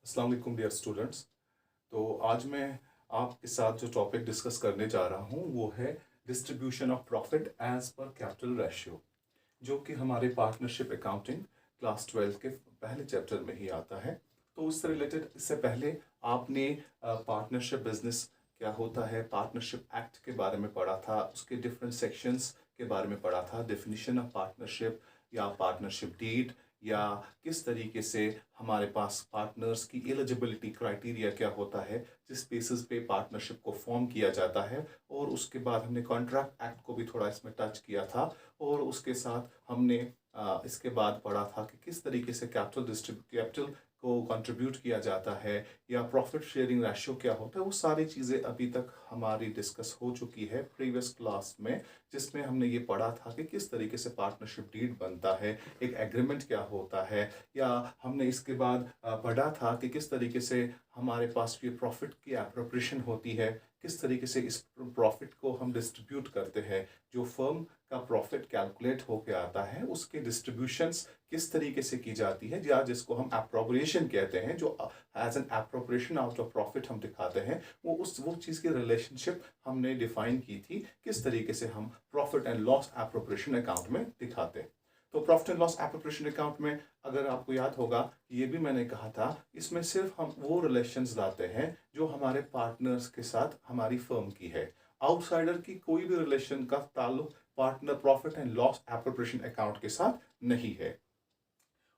अस्सलाम वालेकुम dear students. तो आज मैं आपके साथ जो टॉपिक डिस्कस करने जा रहा हूँ वो है distribution of profit as per capital ratio, जो कि हमारे पार्टनरशिप अकाउंटिंग क्लास 12 के पहले चैप्टर में ही आता है। तो उससे रिलेटेड इससे पहले आपने पार्टनरशिप बिजनेस क्या होता है, पार्टनरशिप एक्ट के बारे में पढ़ा था, उसके डिफरेंट सेक्शंस के बारे में पढ़ा था, डेफिनेशन ऑफ पार्टनरशिप या पार्टनरशिप डीड, या किस तरीके से हमारे पास पार्टनर्स की एलिजिबिलिटी क्राइटेरिया क्या होता है जिस बेसिस पे पार्टनरशिप को फॉर्म किया जाता है। और उसके बाद हमने कॉन्ट्रैक्ट एक्ट को भी थोड़ा इसमें टच किया था। और उसके साथ हमने इसके बाद पढ़ा था कि किस तरीके से कैपिटल को कंट्रीब्यूट किया जाता है या प्रॉफिट शेयरिंग रेशियो क्या होता है। वो सारी चीज़ें अभी तक हमारी डिस्कस हो चुकी है प्रीवियस क्लास में, जिसमें हमने ये पढ़ा था कि किस तरीके से पार्टनरशिप डीड बनता है, एक एग्रीमेंट क्या होता है, या हमने इसके बाद पढ़ा था कि किस तरीके से हमारे पास ये प्रॉफिट की एप्रोप्रिएशन होती है, किस तरीके से इस प्रॉफिट को हम डिस्ट्रीब्यूट करते हैं। जो फर्म का प्रॉफिट कैलकुलेट होके आता है उसके डिस्ट्रीब्यूशंस किस तरीके से की जाती है, या जिसको हम एप्रोप्रिएशन कहते हैं, जो as an appropriation out of profit हम दिखाते हैं, वो चीज़ की रिलेशनशिप हमने डिफाइन की थी, किस तरीके से हम profit and loss appropriation account में दिखाते हैं। तो profit and loss appropriation account में अगर आपको याद होगा, ये भी मैंने कहा था, इसमें सिर्फ हम वो रिलेशंस लाते हैं जो हमारे पार्टनर्स के साथ हमारी फर्म की है। आउटसाइडर की कोई भी रिलेशन का ताल्लुक partner profit and loss appropriation account के साथ नहीं है।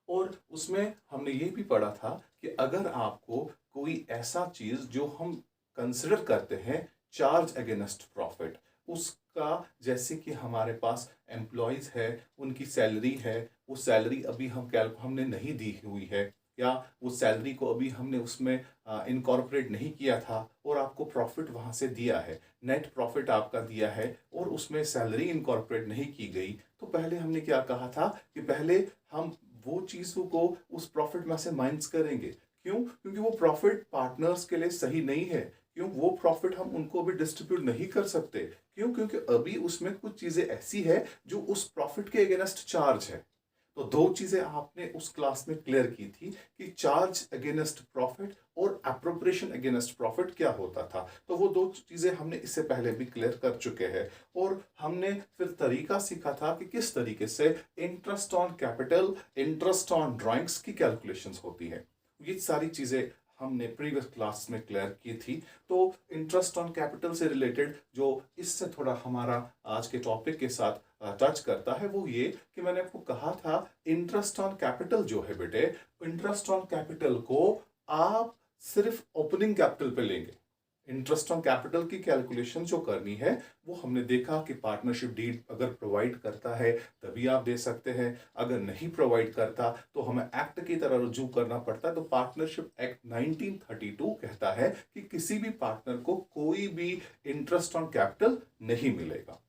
और उसमें हमने ये भी पढ़ा था कि अगर आपको कोई ऐसा चीज जो हम कंसिडर करते हैं चार्ज अगेंस्ट प्रॉफिट, उसका, जैसे कि हमारे पास एम्प्लॉयज है, उनकी सैलरी है, वो सैलरी अभी हमने नहीं दी हुई है, या वो सैलरी को अभी हमने उसमें इनकॉर्पोरेट नहीं किया था और आपको प्रॉफिट वहां से दिया है, नेट प्रॉफिट आपका दिया है और उसमें सैलरी इनकॉर्पोरेट नहीं की गई। तो पहले हमने क्या कहा था कि पहले हम वो चीज़ों को उस प्रॉफिट में से माइनस करेंगे। क्यों? क्योंकि वो प्रॉफिट पार्टनर्स के लिए सही नहीं है। क्यों? वो प्रॉफिट हम उनको भी डिस्ट्रीब्यूट नहीं कर सकते। क्यों? क्योंकि अभी उसमें कुछ चीजें ऐसी है जो उस प्रॉफिट के अगेंस्ट चार्ज है। तो दो चीजें आपने उस क्लास में क्लियर की थी कि चार्ज अगेंस्ट प्रॉफिट और एप्रोप्रिएशन अगेंस्ट प्रॉफिट क्या होता था। तो वो दो चीजें हमने इससे पहले भी क्लियर कर चुके हैं। और हमने फिर तरीका सीखा था कि किस तरीके से interest on capital, interest on drawings की कैलकुलेशंस होती है। ये सारी चीजें हमने प्रीवियस क्लास में क्लियर की थी। तो इंटरेस्ट ऑन कैपिटल से रिलेटेड जो इससे थोड़ा हमारा आज के टॉपिक के साथ टच करता है वो ये कि मैंने आपको कहा था इंटरेस्ट ऑन कैपिटल जो है बेटे, इंटरेस्ट ऑन कैपिटल को आप सिर्फ ओपनिंग कैपिटल पे लेंगे। इंटरेस्ट ऑन कैपिटल की कैलकुलेशन जो करनी है वो हमने देखा कि पार्टनरशिप डीड अगर प्रोवाइड करता है तभी आप दे सकते हैं, अगर नहीं प्रोवाइड करता तो हमें एक्ट की तरह रुजू करना पड़ता है। तो पार्टनरशिप एक्ट 1932 कहता है कि किसी भी पार्टनर को कोई भी इंटरेस्ट ऑन कैपिटल नहीं मिलेगा।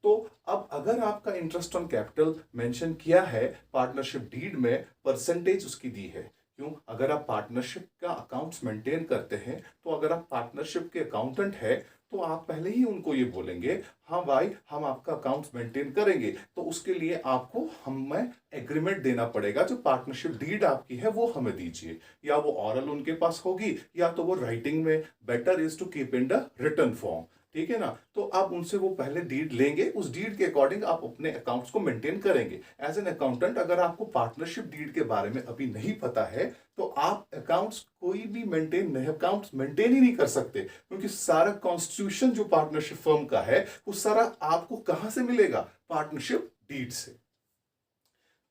तो अब अगर आपका इंटरेस्ट ऑन कैपिटल मेंशन किया है पार्टनरशिप डीड में, परसेंटेज उसकी दी है। क्यों? अगर आप पार्टनरशिप का अकाउंट्स मेंटेन करते हैं, तो अगर आप पार्टनरशिप के अकाउंटेंट है तो आप पहले ही उनको ये बोलेंगे, हाँ भाई हम आपका अकाउंट्स मेंटेन करेंगे, तो उसके लिए आपको हमें एग्रीमेंट देना पड़ेगा। जो पार्टनरशिप डीड आपकी है वो हमें दीजिए, या वो ऑरल उनके पास होगी या तो वो राइटिंग में। Better is to keep in the written form, ठीक है ना। तो आप उनसे वो पहले डीड लेंगे, उस डीड के अकॉर्डिंग आप अपने अकाउंट्स को मेंटेन करेंगे। एज एन अकाउंटेंट अगर आपको पार्टनरशिप डीड के बारे में अभी नहीं पता है तो आप अकाउंट्स मेंटेन ही नहीं कर सकते, क्योंकि सारा कॉन्स्टिट्यूशन जो पार्टनरशिप फर्म का है वो सारा आपको कहां से मिलेगा? पार्टनरशिप डीड से।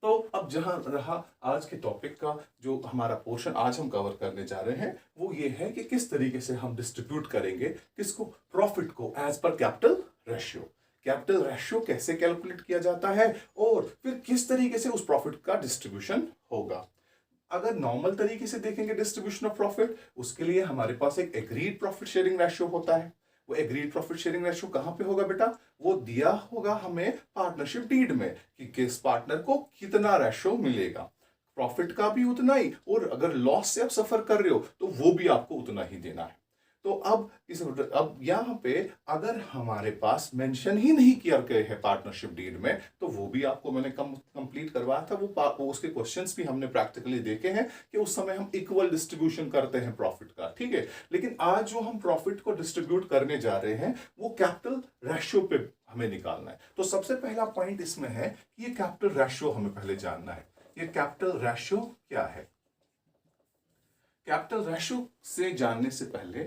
तो अब जहां रहा आज के टॉपिक का जो हमारा पोर्शन आज हम कवर करने जा रहे हैं वो ये है कि किस तरीके से हम डिस्ट्रीब्यूट करेंगे किसको? प्रॉफिट को as per capital ratio. Capital ratio कैसे कैलकुलेट किया जाता है और फिर किस तरीके से उस प्रॉफिट का डिस्ट्रीब्यूशन होगा। अगर नॉर्मल तरीके से देखेंगे डिस्ट्रीब्यूशन ऑफ प्रॉफिट, उसके लिए हमारे पास एक एग्रीड प्रॉफिट शेयरिंग रेशियो होता है। वो एग्रीड प्रॉफिट शेयरिंग रेशियो कहां पे होगा बेटा? वो दिया होगा हमें पार्टनरशिप डीड में कि किस पार्टनर को कितना रेशियो मिलेगा, प्रॉफिट का भी उतना ही, और अगर लॉस से आप सफर कर रहे हो तो वो भी आपको उतना ही देना है। तो अब यहाँ पे अगर हमारे पास मेंशन ही नहीं किया गए है पार्टनरशिप डीड में, तो वो भी आपको मैंने कंप्लीट करवाया था, वो उसके क्वेश्चंस भी हमने प्रैक्टिकली देखे हैं कि उस समय हम इक्वल डिस्ट्रीब्यूशन करते हैं प्रॉफिट का, ठीक है। लेकिन आज जो हम प्रॉफिट को डिस्ट्रीब्यूट करने जा रहे हैं वो कैपिटल रेशियो पे हमें निकालना है। तो सबसे पहला पॉइंट इसमें है कि ये कैपिटल रेशियो हमें पहले जानना है। ये कैपिटल रेशियो क्या है? कैपिटल रेशियो से जानने से पहले,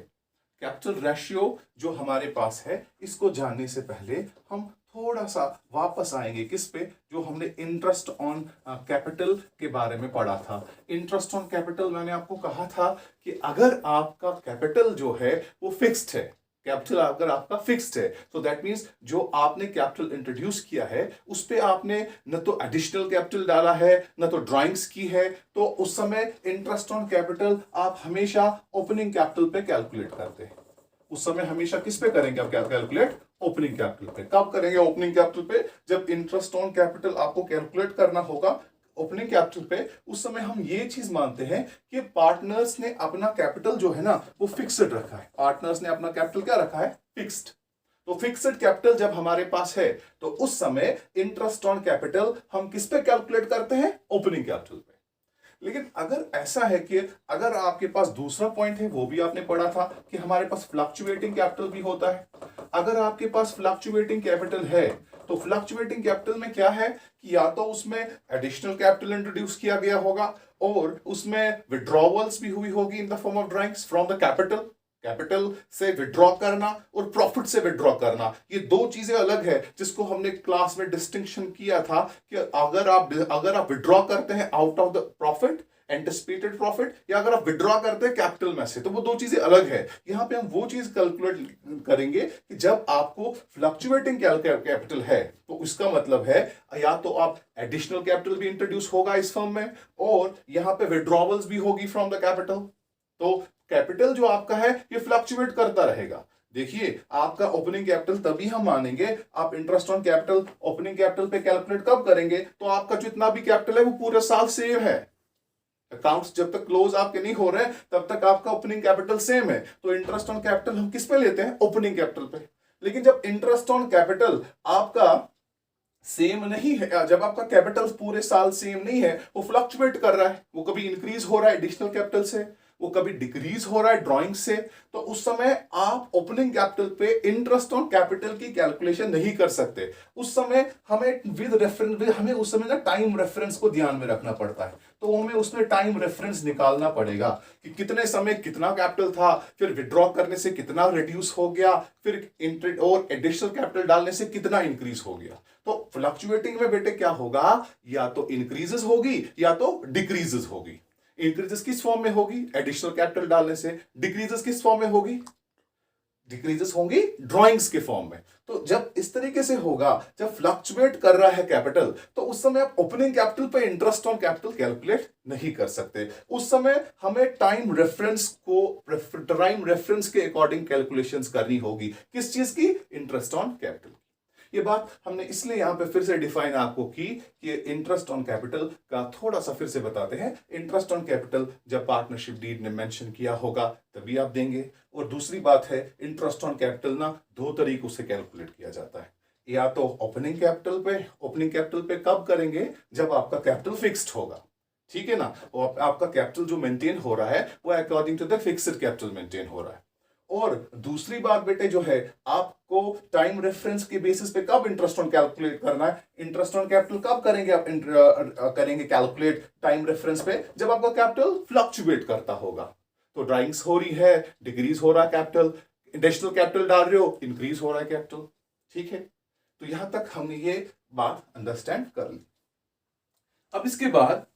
कैपिटल रेशियो जो हमारे पास है इसको जानने से पहले हम थोड़ा सा वापस आएंगे किस पे, जो हमने इंटरेस्ट ऑन कैपिटल के बारे में पढ़ा था। इंटरेस्ट ऑन कैपिटल मैंने आपको कहा था कि अगर आपका कैपिटल जो है वो फिक्स्ड है, कैपिटल अगर आपका फिक्स्ड है, तो दैट मींस जो आपने कैपिटल इंट्रोड्यूस किया है उस पे आपने न तो एडिशनल कैपिटल डाला है न तो ड्राइंग्स की है, तो उस समय इंटरेस्ट ऑन कैपिटल आप हमेशा ओपनिंग कैपिटल पे कैलकुलेट करते हैं। उस समय हमेशा किस पे करेंगे आप कैलकुलेट? ओपनिंग कैपिटल पे। कब करेंगे ओपनिंग कैपिटल पे? जब इंटरेस्ट ऑन कैपिटल आपको कैलकुलेट करना होगा ओपनिंग कैपिटल पे, उस समय हम ये चीज मानते हैं कि पार्टनर्स ने अपना कैपिटल जो है ना वो फिक्स्ड रखा है। पार्टनर्स ने अपना कैपिटल क्या रखा है? फिक्स्ड। तो फिक्स्ड कैपिटल जब हमारे पास है तो उस समय इंटरेस्ट ऑन कैपिटल हम किस पे कैलकुलेट करते हैं? ओपनिंग कैपिटल पे। लेकिन अगर ऐसा है कि अगर आपके पास दूसरा पॉइंट है, वो भी आपने पढ़ा था कि हमारे पास फ्लक्चुएटिंग कैपिटल भी होता है। अगर आपके पास फ्लक्चुएटिंग कैपिटल है तो फ्लक्चुएटिंग कैपिटल में क्या है कि या तो उसमें एडिशनल कैपिटल इंट्रोड्यूस किया गया होगा और उसमें विड्रॉवल्स भी हुई होगी in the form of drawings from the capital. Capital से विड्रॉ करना और प्रॉफिट से विड्रॉ करना, ये दो चीजें अलग है, जिसको हमने क्लास में डिस्टिंक्शन किया था कि अगर आप विड्रॉ करते हैं out of the profit, anticipated profit, या अगर आप विड्रॉ करते हैं कैपिटल में से, तो वो दो चीजें अलग है। यहां पे हम वो चीज कैलकुलेट करेंगे कि जब आपको फ्लक्चुएटिंग कैपिटल है तो इसका मतलब है या तो आप एडिशनल कैपिटल भी इंट्रोड्यूस होगा इस फर्म में और यहां पे विड्रॉवल्स भी होगी फ्रॉम द कैपिटल। तो कैपिटल जो आपका है ये फ्लक्चुएट करता रहेगा। देखिए आपका ओपनिंग कैपिटल तभी हम मानेंगे, आप interest on capital opening capital पे कैलकुलेट कब करेंगे? तो आपका जितना भी कैपिटल है वो पूरे साल सेम है। अकाउंट्स जब तक क्लोज आपके नहीं हो रहे तब तक आपका ओपनिंग कैपिटल सेम है, तो इंटरेस्ट ऑन कैपिटल हम किस पे लेते हैं? ओपनिंग कैपिटल पे। लेकिन जब इंटरेस्ट ऑन कैपिटल आपका सेम नहीं है, जब आपका कैपिटल पूरे साल सेम नहीं है, वो फ्लक्चुएट कर रहा है, वो कभी इंक्रीज हो रहा है एडिशनल कैपिटल से, वो कभी डिक्रीज हो रहा है ड्राइंग से, तो उस समय आप ओपनिंग कैपिटल पे इंटरेस्ट ऑन कैपिटल की कैलकुलेशन नहीं कर सकते। उस समय हमें हमें उस समय ना टाइम रेफरेंस को ध्यान में रखना पड़ता है, तो हमें उसमें टाइम रेफरेंस निकालना पड़ेगा कि कितने समय कितना कैपिटल था, फिर विड्रॉ करने से कितना रिड्यूस हो गया, फिर और एडिशनल कैपिटल डालने से कितना इंक्रीज हो गया। तो फ्लक्चुएटिंग में बेटे क्या होगा? या तो इंक्रीजेस होगी या तो डिक्रीजेस होगी। इंक्रीजेस किस फॉर्म में होगी? एडिशनल कैपिटल डालने से। डिक्रीजेस किस फॉर्म में होगी? डिक्रीजेस होंगी ड्राइंग्स के फॉर्म में। तो जब इस तरीके से होगा, जब फ्लक्चुएट कर रहा है कैपिटल, तो उस समय आप ओपनिंग कैपिटल पे इंटरेस्ट ऑन कैपिटल कैलकुलेट नहीं कर सकते। उस समय हमें टाइम रेफरेंस के अकॉर्डिंग कैलकुलेशंस करनी होगी। किस चीज की? Interest on capital. ये बात हमने इसलिए यहां पे फिर से डिफाइन आपको की कि इंटरेस्ट ऑन कैपिटल का थोड़ा सा फिर से बताते हैं। इंटरेस्ट ऑन कैपिटल जब पार्टनरशिप डीड ने मेंशन किया होगा तभी आप देंगे। और दूसरी बात है, इंटरेस्ट ऑन कैपिटल ना दो तरीकों से कैलकुलेट किया जाता है। या तो ओपनिंग कैपिटल पे कब करेंगे? जब आपका कैपिटल फिक्स्ड होगा, ठीक है ना। और आपका कैपिटल जो मेंटेन हो रहा है वो according to the fixed capital maintain हो रहा है। और दूसरी बात बेटे जो है, आपको टाइम रेफरेंस के बेसिस पे कब इंटरेस्ट ऑन कैलकुलेट करना है? इंटरेस्ट ऑन कैपिटल कब करेंगे आप? करेंगे कैलकुलेट टाइम रेफरेंस पे जब आपका कैपिटल फ्लक्चुएट करता होगा। तो ड्राइंग्स हो रही है, डिक्रीज हो रहा है कैपिटल, एडिशनल कैपिटल डाल रहे हो, इंक्रीज हो रहा है कैपिटल, ठीक है। तो यहां तक हमने ये बात अंडरस्टैंड कर ली। अब इसके बाद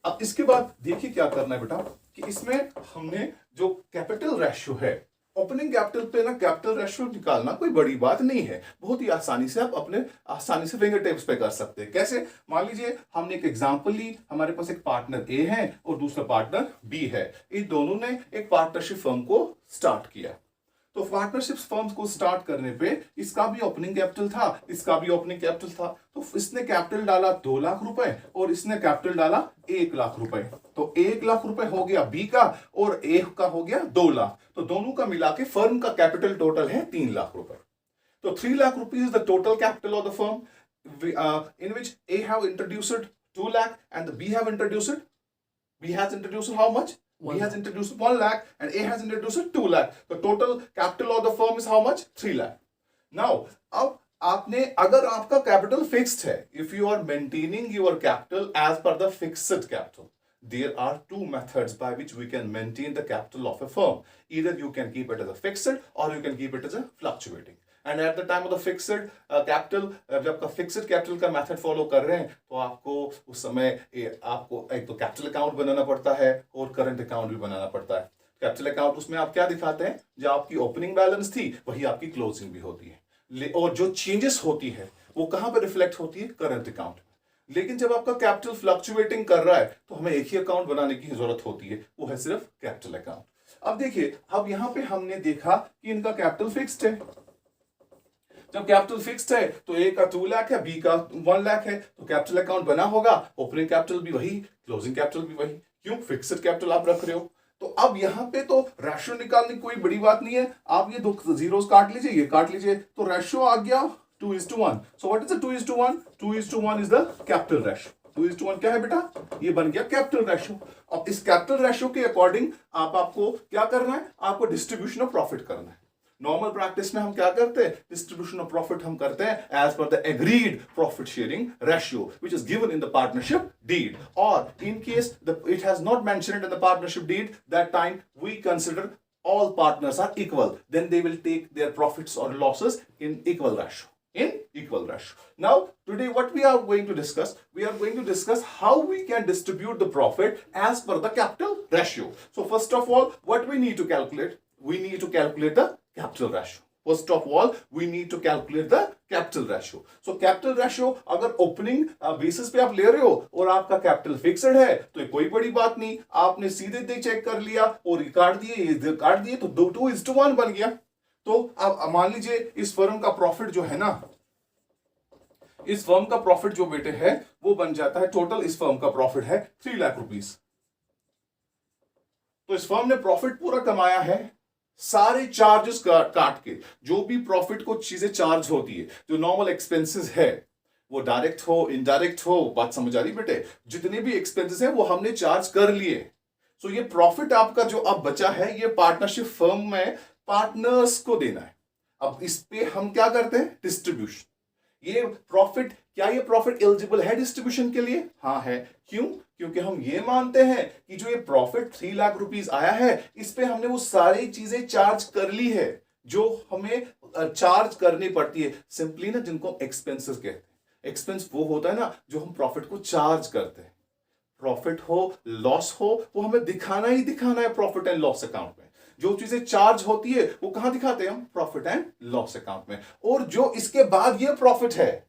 अब इसके बाद देखिए क्या करना है बेटा कि इसमें हमने जो कैपिटल रेशियो है, ओपनिंग कैपिटल पे ना कैपिटल रेशियो निकालना कोई बड़ी बात नहीं है, बहुत ही आसानी से आप आसानी से फिंगर टिप्स पे कर सकते हैं। कैसे? मान लीजिए हमने एक एग्जांपल ली, हमारे पास एक पार्टनर ए है और दूसरा पार्टनर बी है, इन दोनों ने एक पार्टनरशिप फर्म को स्टार्ट किया। तो पार्टनरशिप फर्म्स को स्टार्ट करने पे इसका भी ओपनिंग कैपिटल था, इसका भी ओपनिंग कैपिटल था, तो इसने कैपिटल डाला 2 लाख रुपए और इसने कैपिटल डाला 1 लाख रुपए। तो 1 लाख रुपए हो गया बी का और ए का हो गया 2 लाख, तो दोनों का मिला के फर्म का कैपिटल टोटल है 3 लाख रुपए। तो 3 lakh rupees is the total capital of the firm, in which A have introduced 2 lakh and the B have introduced. B has introduced how much? B has introduced 1 lakh and A has introduced 2 lakh. The total capital of the firm is how much? 3 lakh. Now, अब आपने अगर आपका capital fixed है, if you are maintaining your capital as per the fixed capital, there are two methods by which we can maintain the capital of a firm. Either you can keep it as a fixed or you can keep it as a fluctuating. And at the time of the fixed capital, जब आपका fixed capital का method follow कर रहे हैं तो आपको उस समय आपको एक तो कैपिटल अकाउंट बनाना पड़ता है और करंट अकाउंट भी बनाना पड़ता है। कैपिटल अकाउंट उसमें आप क्या दिखाते हैं, जो आपकी ओपनिंग बैलेंस थी वही आपकी क्लोजिंग भी होती है, और जो चेंजेस होती है वो कहां पर रिफ्लेक्ट होती है, करंट अकाउंट। लेकिन जब आपका कैपिटल फ्लक्चुएटिंग कर रहा है तो हमें एक ही अकाउंट बनाने की जरूरत होती है, वो है सिर्फ कैपिटल अकाउंट। अब देखिए, अब यहां पे हमने देखा कि इनका कैपिटल फिक्स्ड है। जब कैपिटल फिक्स्ड है तो ए का 2 लाख है, बी का 1 लाख है, तो कैपिटल अकाउंट बना होगा, ओपनिंग कैपिटल भी वही, क्लोजिंग कैपिटल भी वही। क्यों? फिक्स्ड कैपिटल आप रख रहे हो। तो अब यहां पे तो रेशियो निकालने की कोई बड़ी बात नहीं है, आप ये 2 जीरोस काट लीजिए, ये काट लीजिए, तो रेशियो आ गया 2:1। So what is the 2:1? 2:1 is the capital ratio. 2:1 क्या है बेटा? ये बन गया कैपिटल रेशियो। अब इस कैपिटल रेशियो के अकॉर्डिंग आपको क्या करना है, आपको डिस्ट्रीब्यूशन ऑफ प्रॉफिट करना है। नॉर्मल प्रैक्टिस में हम क्या करते हैं, डिस्ट्रीब्यूशन ऑफ प्रॉफिट हम करते हैं as per the agreed profit sharing ratio which is given in the partnership deed, और in case it has not mentioned in the partnership deed, that time we consider all partners are equal, then they will take their profits or losses in equal ratio. Now today what we are going to discuss how we can distribute the profit as per the capital ratio. So first of all, what we need to calculate, the capital ratio. First of all, we need to calculate the capital ratio. So capital ratio अगर opening basis पे आप ले रहे हो और आपका capital fixed है तो कोई बड़ी बात नहीं, आपने सीधे दे चेक कर लिया और ये काट दिए तो 2:1 बन गया। तो अब मान लीजिए इस फर्म का प्रॉफिट जो है ना, इस फर्म का प्रॉफिट जो बेटे है वो बन जाता है, टोटल इस फर्म का प्रॉफिट है 3 लाख रुपीस। तो इस फर्म ने प्रॉफिट पूरा कमाया है, सारे चार्जेस काट के, जो भी प्रॉफिट को चीजें चार्ज होती है, जो नॉर्मल एक्सपेंसेस है, वो डायरेक्ट हो इनडायरेक्ट हो, बात समझ आ रही बेटे, जितने भी एक्सपेंसेस है वो हमने चार्ज कर लिए। सो ये प्रॉफिट आपका जो अब बचा है, ये पार्टनरशिप फर्म में पार्टनर्स को देना है। अब इस पे हम क्या करते हैं, डिस्ट्रीब्यूशन। ये प्रॉफिट, क्या ये प्रॉफिट एलिजिबल है डिस्ट्रीब्यूशन के लिए? हाँ है। क्यों? क्योंकि हम ये मानते हैं कि जो ये प्रॉफिट 3 लाख रुपीस आया है, इस पे हमने वो सारी चीजें चार्ज कर ली है जो हमें चार्ज करनी पड़ती है, सिंपली ना, जिनको एक्सपेंसेस कहते हैं। एक्सपेंस वो होता है ना जो हम प्रॉफिट को चार्ज करते हैं। प्रॉफिट हो लॉस हो, वो हमें दिखाना ही दिखाना है प्रॉफिट एंड लॉस अकाउंट में। जो चीजें चार्ज होती है वो कहां दिखाते हैं हम, प्रॉफिट एंड लॉस अकाउंट में। और जो इसके बाद ये प्रॉफिट है,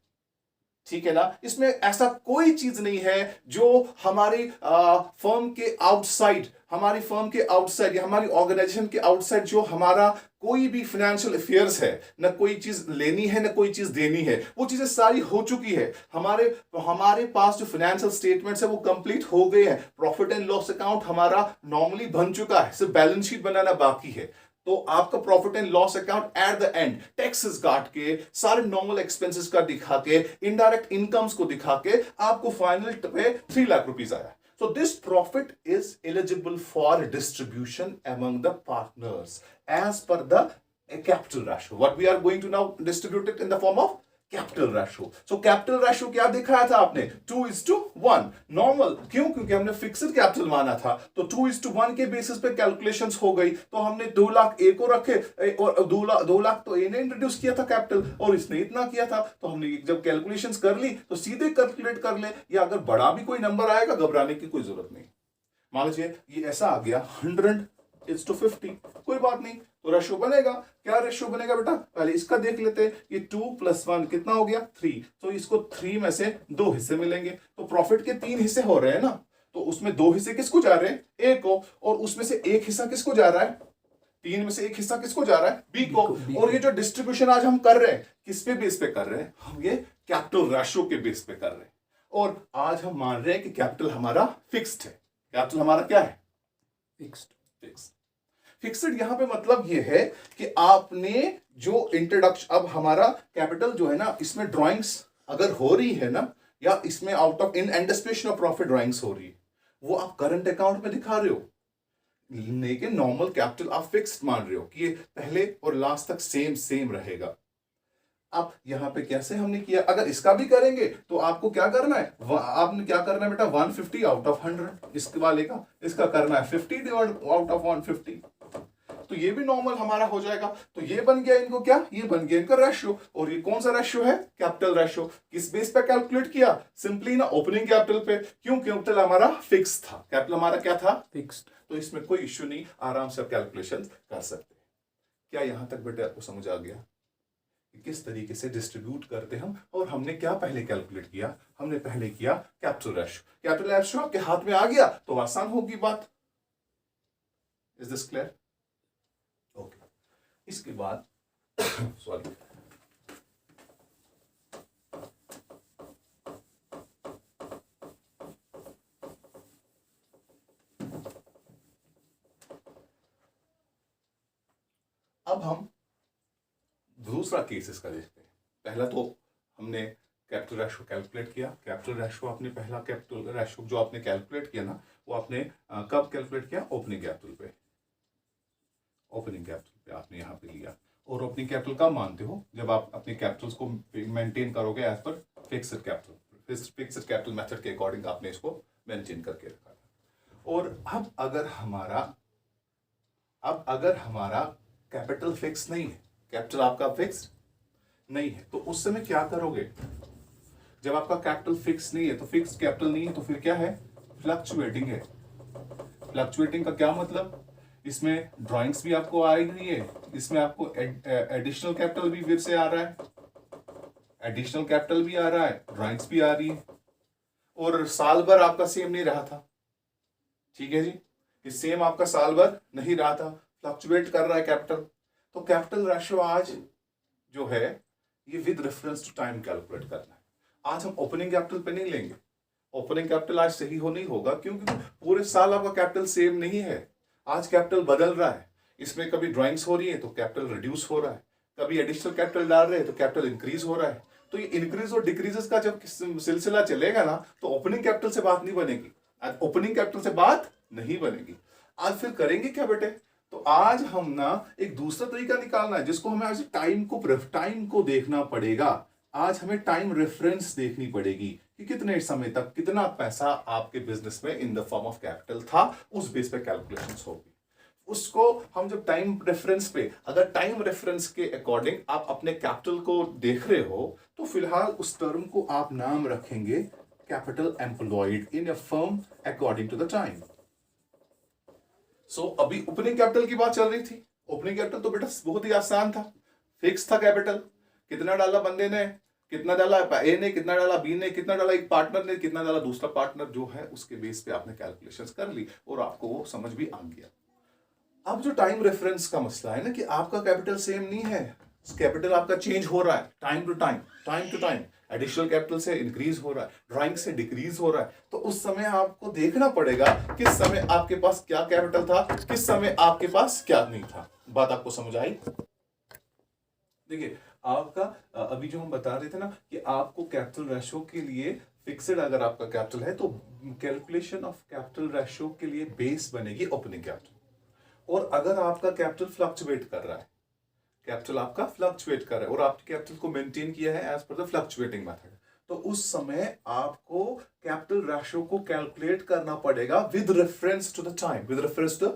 ठीक है ना, इसमें ऐसा कोई चीज नहीं है जो हमारी फर्म के आउटसाइड, या हमारी ऑर्गेनाइजेशन के आउटसाइड जो हमारा कोई भी फाइनेंशियल अफेयर्स है, ना कोई चीज लेनी है ना कोई चीज देनी है, वो चीजें सारी हो चुकी है। हमारे पास जो फाइनेंशियल स्टेटमेंट्स है वो कंप्लीट हो गए हैं। प्रॉफिट एंड लॉस अकाउंट हमारा नॉर्मली बन चुका है, सिर्फ बैलेंस शीट बनाना बाकी है। तो आपका profit and loss account at the end taxes काट के, सारे नॉर्मल एक्सपेंसेस का दिखा के, इनडायरेक्ट इनकम्स को दिखा के आपको फाइनल पे 3 लाख रुपीस आया। So this profit is eligible for distribution among the partners as per the capital ratio. What we are going to now distribute it in the form of capital ratio. So capital ratio क्या दिखाया था आपने, 2:1 normal. क्यों? क्योंकि हमने fixed capital माना था, तो 2:1 के बेसिस पे कैलकुलेशंस हो गई। तो हमने 2 लाख ए को रखे, और 2 लाख तो ए ने इंट्रोड्यूस किया था कैपिटल, और इसने इतना किया था। तो हमने जब कैलकुलेशंस कर ली तो सीधे कैलकुलेट कर ले, या अगर बड़ा भी कोई नंबर आएगा घबराने की कोई जरूरत नहीं। मान लीजिए ये ऐसा आ गया 100:50, कोई बात नहीं, तो रेशियो बनेगा। क्या रेशियो बनेगा बेटा, पहले इसका देख लेते हैं। ये 2 + 1 कितना हो गया, 3। तो इसको 3 में से 2 हिस्से मिलेंगे। तो प्रॉफिट के 3 हिस्से हो रहे हैं ना, तो उसमें 2 हिस्से किसको जा रहे हैं, ए को, और उसमें से 1 हिस्सा किसको जा रहा है, 3 में से एक हिस्सा किसको जा रहा है? बी को। B और ये जो डिस्ट्रीब्यूशन आज हम कर रहे हैं किस पे बेस पे कर रहे हैं? हम ये कैपिटल रेशियो के बेस पे कर रहे हैं। और आज हम मान रहे हैं कि कैपिटल हमारा फिक्स्ड है। कैपिटल हमारा क्या है? फिक्स्ड यहां पे मतलब ये है कि आपने जो इंट्रोडक्शन, अब हमारा कैपिटल जो है ना, इसमें ड्राइंग्स अगर हो रही है ना, या इसमें out of in anticipation of profit drawings हो रही है, वो आप करंट अकाउंट में दिखा रहे हो, लेकिन नॉर्मल कैपिटल आप फिक्स्ड मान रहे हो कि ये पहले और लास्ट तक सेम रहेगा। अब यहां पे कैसे हमने किया? अगर इसका भी करेंगे तो आपको क्या करना है? आपने क्या करना है बेटा? 150 आउट ऑफ 100 इसके वाले का, इसका करना है 50 डिवाइड आउट ऑफ 150, तो ये भी नॉर्मल हमारा हो जाएगा। तो ये बन गया इनको क्या? ये बन गया इनका रेशियो। और ये कौन सा रेशियो है? Capital ratio. किस बेस पे कैलकुलेट किया? सिंपली ना ओपनिंग कैपिटल पे। क्यों? कैपिटल हमारा फिक्स था। कैपिटल हमारा क्या था? फिक्स्ड। तो इसमें कोई इश्यू नहीं, आराम से आप कैलकुलेशन कर सकते हैं। क्या यहां तक बेटे आपको समझ आ गया कि किस तरीके से डिस्ट्रीब्यूट करते हम? और हमने क्या पहले कैलकुलेट किया? हमने पहले किया कैपिटल रेशियो। कैपिटल रेशियो आपके हाथ में आ गया तो आसान होगी बात। Is this clear? ओके। इसके बाद सॉरी, अब हम दूसरा केस इसका देखते हैं। पहला तो हमने कैपिटल रेशियो कैलकुलेट किया। कैपिटल रेशियो आपने पहला कैपिटल रेशियो जो आपने कैलकुलेट किया ना, वो आपने कब कैलकुलेट किया? ओपनिंग कैपिटल पे। ओपनिंग कैपिटल पे आपने यहाँ पे लिया। और ओपनिंग कैपिटल कब मानते हो? जब आप अपने कैपिटल्स को मेंटेन करोगे as per fixed capital. Fixed capital method के अकॉर्डिंग आपने इसको मेंटेन करके रखा था। और अब अगर हमारा कैपिटल फिक्स नहीं है, कैपिटल आपका फिक्स नहीं है, तो उस समय क्या करोगे? जब आपका कैपिटल फिक्स नहीं है, तो फिक्स कैपिटल नहीं है, तो फिर क्या है? फ्लक्चुएटिंग है। फ्लक्चुएटिंग का क्या मतलब? इसमें ड्राइंग्स भी आपको आ रही है, इसमें आपको एडिशनल कैपिटल भी फिर से आ रहा है, एडिशनल कैपिटल भी आ रहा है, ड्राइंग्स भी आ रही है, और साल भर आपका सेम नहीं रहा था। ठीक है जी, ये सेम आपका साल भर नहीं रहा था, फ्लक्चुएट कर रहा है कैपिटल। तो कैपिटल रेशियो आज जो है ये with reference to time calculate करना है। आज हम ओपनिंग कैपिटल पे नहीं लेंगे। ओपनिंग कैपिटल आज सही हो नहीं होगा, क्योंकि पूरे साल आपका कैपिटल सेम नहीं है। आज कैपिटल बदल रहा है, इसमें कभी ड्राइंग्स हो रही है तो कैपिटल रिड्यूस हो रहा है, कभी एडिशनल कैपिटल डाल रहे हैं तो कैपिटल इंक्रीज हो रहा है। तो ये इंक्रीज और डिक्रीजेस का जब सिलसिला चलेगा ना, तो ओपनिंग कैपिटल से बात नहीं बनेगी। आज ओपनिंग कैपिटल से बात नहीं बनेगी। आज फिर करेंगे क्या बेटे? तो आज हम ना एक दूसरा तरीका निकालना है, जिसको हमें आज टाइम को देखना पड़ेगा। आज हमें टाइम रेफरेंस देखनी पड़ेगी कि कितने समय तक कितना पैसा आपके बिजनेस में in the form of capital था, उस बेस पे कैलकुलेशंस होगी। उसको हम जब टाइम रेफरेंस पे, अगर टाइम रेफरेंस के अकॉर्डिंग आप अपने कैपिटल को देख रहे हो, तो फिलहाल उस टर्म को आप नाम रखेंगे capital employed in a firm according to the time. So अभी ओपनिंग कैपिटल की बात चल रही थी। ओपनिंग कैपिटल तो बेटा बहुत ही आसान था, फिक्स था कैपिटल। कितना डाला बंदे ने, कितना डाला ए ने, कितना डाला बी ने, कितना डाला एक पार्टनर ने, कितना डाला दूसरा पार्टनर जो है, उसके बेस पे आपने कैलकुलेशंस कर ली और आपको वो समझ भी आ गया। अब जो टाइम रेफरेंस का मसला है ना, कि आपका कैपिटल सेम नहीं है, कैपिटल आपका चेंज हो रहा है time to time, additional capital से इंक्रीज हो रहा है, ड्राइंग से डिक्रीज हो रहा है। तो उस समय आपको देखना पड़ेगा किस समय आपके पास क्या कैपिटल था, किस समय आपके पास क्या नहीं था। बात आपको समझ आई? देखिए आपका अभी जो हम बता रहे थे ना कि आपको कैपिटल रेशियो के लिए फिक्स्ड अगर आपका कैपिटल है, तो कैलकुलेशन ऑफ कैपिटल रेशियो के लिए बेस बनेगी ओपनिंग कैपिटल। और अगर आपका कैपिटल फ्लक्चुएट कर रहा है, कैपिटल आपका फ्लक्चुएट कर रहा है और आपने कैपिटल को मेंटेन किया है as per the fluctuating method, तो उस समय आपको कैपिटल रेशियो को कैलकुलेट करना पड़ेगा with reference to the time, with reference to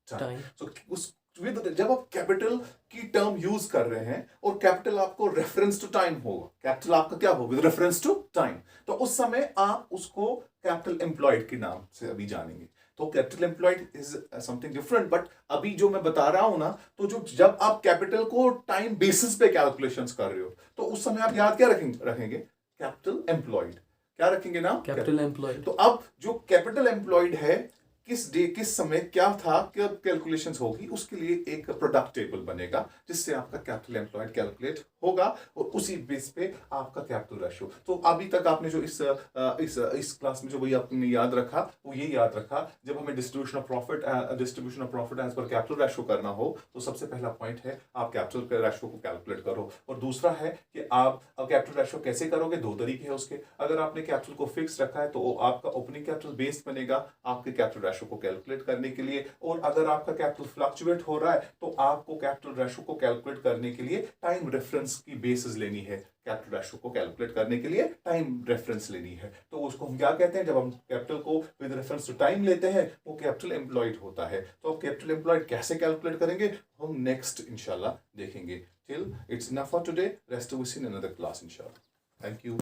time. So उस जब आप कैपिटल की टर्म यूज कर रहे हैं और कैपिटल आपको रेफरेंस टू टाइम होगा, कैपिटल आपका क्या होगा? With reference to time. तो उस समय आप उसको कैपिटल एम्प्लॉयड के नाम से अभी जानेंगे। तो capital employed is something different, but अभी जो मैं बता रहा हूं ना, तो जो जब आप कैपिटल को टाइम बेसिस पे कैलकुलेशंस कर रहे हो, तो उस समय आप याद क्या रखेंगे? Capital employed. क्या रखेंगे ना? Capital employed. तो अब जो कैपिटल एम्प्लॉयड है, किस समय क्या था, कब कैलकुलेशंस होगी, उसके लिए एक प्रोडक्ट टेबल बनेगा जिससे आपका कैपिटल एम्प्लॉयड कैलकुलेट होगा और उसी बेस पे आपका कैपिटल रेशियो। तो अभी तक आपने जो इस क्लास में जो वही आपने याद रखा, वो ये याद रखा, जब हमें distribution of profit as per capital ratio करना हो तो सबसे पहला पॉइंट है आप कैपिटल रेशियो को कैलकुलेट करो। और दूसरा है कि आप कैपिटल रेशियो कैसे करोगे, दो तरीके हैं उसके। अगर आपने कैपिटल को फिक्स रखा है तो आपका ओपनिंग कैपिटल बेस बनेगा आपके कैपिटल रेशियो को कैलकुलेट करने के लिए, और अगर आपका कैपिटल फ्लक्चुएट हो रहा है तो आपको कैपिटल रेशियो को कैलकुलेट करने के लिए टाइम रेफरेंस की बेसिस लेनी है। कैपिटल रेशियो को कैलकुलेट करने के लिए टाइम रेफरेंस लेनी है, तो उसको हम क्या कहते हैं, जब हम कैपिटल को विद रेफरेंस टू टाइम लेते हैं वो कैपिटल एम्प्लॉयड होता है। तो अब कैपिटल एम्प्लॉयड कैसे कैलकुलेट करेंगे हम नेक्स्ट इंशाल्लाह देखेंगे। Till it's enough for today, rest we see in another class इंशाल्लाह। Thank you.